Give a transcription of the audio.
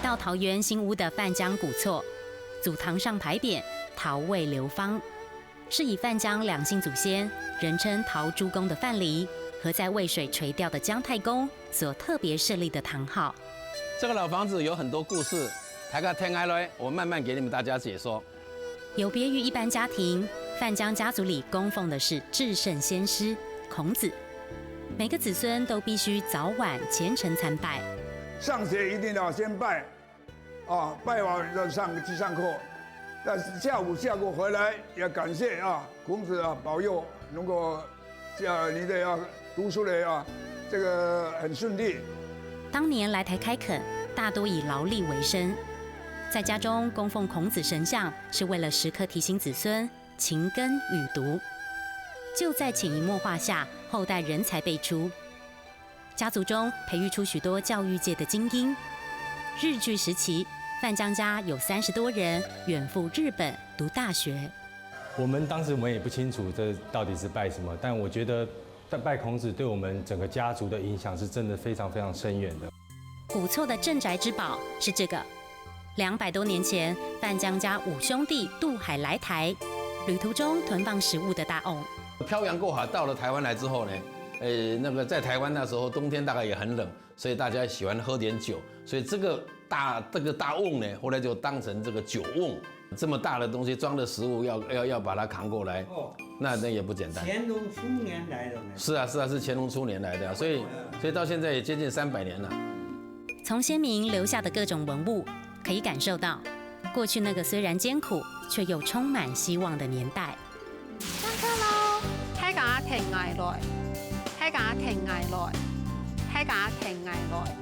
到桃园新屋的范江古厝，祖堂上牌匾“桃味流芳”，是以范江两姓祖先，人称桃朱公的范蠡和在渭水垂钓的姜太公所特别设立的堂号。这个老房子有很多故事，大家听下来，我慢慢给你们大家解说。有别于一般家庭，范江家族里供奉的是至圣先师孔子，每个子孙都必须早晚虔诚参拜。上学一定要先拜，拜完再去上课。但是下课回来也感谢孔子保佑，如果你的读书的这个很顺利。当年来台开垦，大多以劳力为生，在家中供奉孔子神像，是为了时刻提醒子孙勤耕与读。就在潜移默化下，后代人才辈出，家族中培育出许多教育界的精英。日据时期，范江家有30多人远赴日本读大学。我们当时也不清楚这到底是拜什么，但我觉得拜孔子对我们整个家族的影响是真的非常非常深远的。古厝的镇宅之宝是这个，200多年前，范江家5兄弟渡海来台，旅途中囤放食物的大瓮。漂洋过海到了台湾来之后呢，那个在台湾那时候冬天大概也很冷，所以大家喜欢喝点酒，所以这个大瓮呢，后来就当成这个酒瓮。这么大的东西装的食物要把它扛过来，那也不简单。乾隆初年来的呢？是啊，是乾隆初年来的，所以到现在也接近300年了。从先民留下的各种文物，可以感受到过去那个虽然艰苦却又充满希望的年代。上课喽！喺架停崖來，喺架停崖來，喺架停崖來。